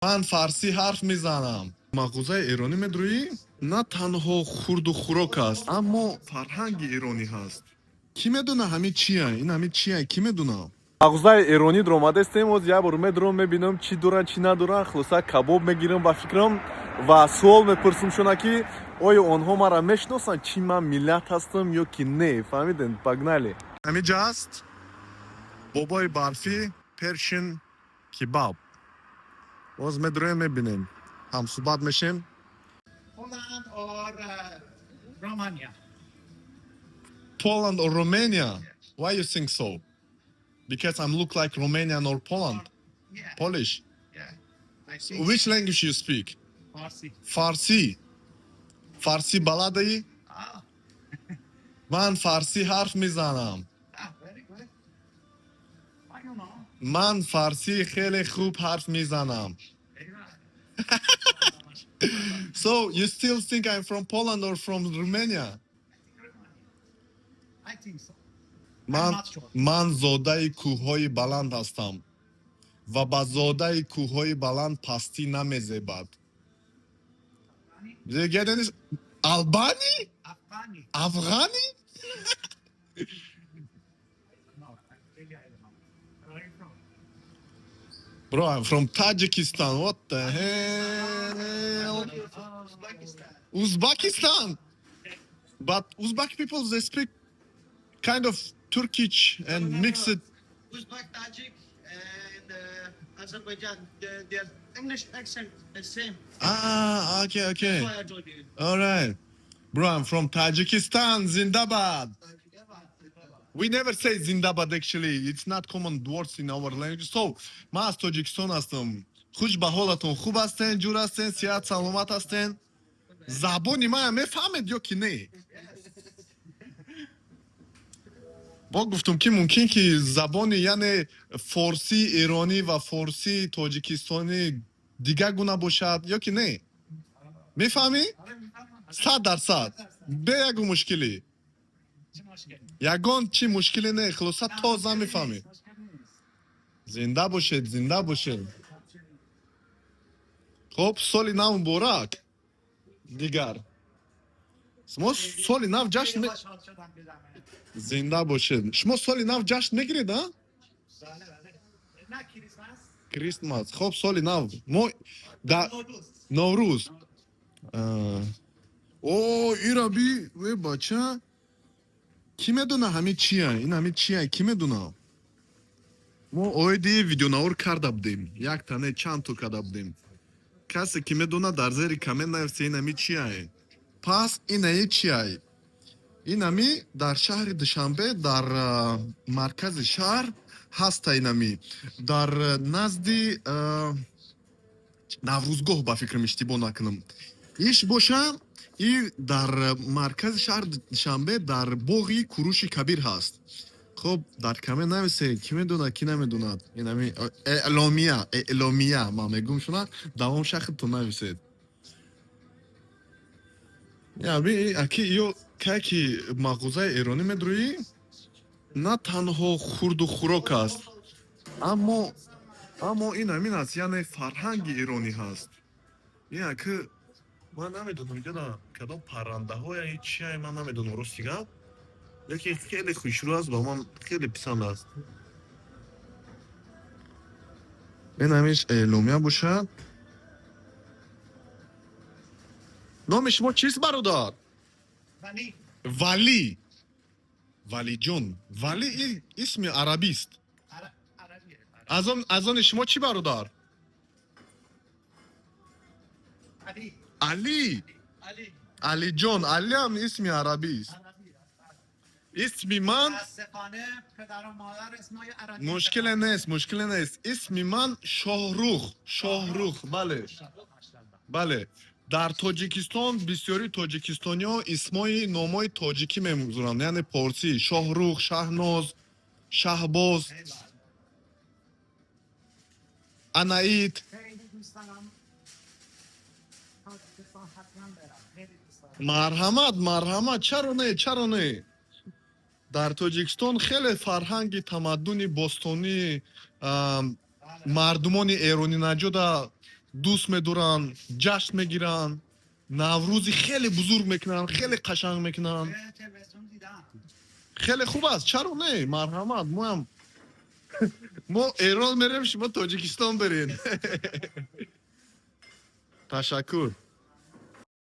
من فارسی حرف میزنم. مغازه ایرانی میدروی؟ نه تنها خورد و خوراک است اما فرهنگ ایرانی هست. کی میدونه همین چیه؟ این همین چیه؟ کی میدونه؟ مغازه ایرانی در اومده استیم و یه بار میدرم میبینم چی دارن چی ندارن. خلاصه کباب میگیرم با فکرم و سوال میپرسم شونا که آیا آنها مرا میشناسن چی من ملت هستم یا کی نه. فهمیدین؟ پگنالی همین جاست بابای برفی پرشین کباب. باز میدرویم میبینیم هم صحبت میشیم. Poland or Romania? Poland or Romania? Why you think so? Because I'm look like Romanian or Poland? Yeah. Polish. Yeah. I think Which language you speak? Farsi. Farsi. Farsi baladayı. Ah, من فارسی حرف میزنم. very good. I don't know. من فارسی خیلی خوب حرف میزنم. Very right. So you still think I'm from Poland or from Romania? I think so. من not sure. من زاده کوههای بلند هستم و با زاده کوههای بلند پستی نمیزیبد. دیگه دنیز آلبانی؟ Afghani. افغانی؟ No, really I don't know. Where are you from? Bro, I'm from Tajikistan. What the hell? Uzbekistan. Uzbekistan. But Uzbek people, they speak kind of Turkish and mixed. Uzbek, Tajik, and Azerbaijan, their English accent is same. Ah, okay, okay. That's why I told you. All right. Bro, I'm from Tajikistan. Zindabad. We never say Zindabad actually. It's not common words in our language. So, ما از تاجیکستان هستم. خوش به حالتون خوب هستین؟ جور هستین؟ صحت سلامت هستین؟ زبانی من میفهمید یا که نه؟ با گفتم که ممکن که زبانی یعنی فارسی ایرانی و فارسی تاجیکستانی دیگه گونه باشد یا که نه؟ میفهمی؟ 100%. به یکو مشکلی. یگان چی مشکلی نه. خلاصه تازه میفهمی. زنده باشید، زنده باشید. خب سالی نو مبارک. دیگر شما سالی نو جشن زنده باشید. شما سالی نو جشن میگیرید ها؟ Not Christmas. کریسمس. خب سالی نو ما در نوروز. او ایرا بی وی بچه کی میدونه همین چیه؟ این همین چیه؟ کی میدونه؟ ما اویدی ویدیو نور کرده بودیم. یک تانه چند تا کرده بودیم. کسی که میدونه در زیر کامنت نویسه این همی چیه؟ پس این همی چیه؟ این همی در شهر دوشنبه در مرکز شهر هست. این همی در نزدی نوروزگاه با فکرم اشتباه نکنم. ایش باشه این در مرکز شهر دوشنبه در باغی کوروش کبیر هست. خب در کامنت نویسه کی میدونه کی نمیدونه. این همی اعلامیه ما میگم شما دوام شخص تو نویسید. یعنی اکی یو که مغازه ایرانی میدروی؟ نه تنها خورد و خوراک است اما این همین است یعنی فرهنگ ایرانی هست. یعنی که من نمیدونم کدام پرنده های چیه من نمیدونم راستی گپ. یکی خیلی خوشرو است و من خیلی پسند است. این همیش اعلامیه باشه. نام شما چیست برادر؟ Vani. ولی. ولی جون. ولی این اسم عربی است. Arabic. از آن شما چی برادر؟ Ali. علی. Ali. علی جون. علی هم اسم عربی است. Arabi. اسم من متاسفانه پدر و مادر اسمای عربی مشکل نیست. اسم من شاهروخ. بله. بله. در تاجیکستان بسیاری تاجیکستانی ها اسمای نامای تاجیکی میموزونن. یعنی پارسی شاهروخ، شهناز، شهباز، انعید. خیلی دوست دارم تاجیکستان حتما برم. خیلی دوست دارم. مرحمت. چرا نه؟ در تاجیکستان خیلی فرهنگ تمدنی باستانی مردمان ایرانی نژاد دوست میدارن، جشن میگیرن، نوروزی خیلی بزرگ میکنن، خیلی قشنگ میکنن. تلویزیون دیدم. خیلی خوب است، چرا نه؟ مرحمت. ما ایران میریم، شما تاجیکستان برین. تشکر.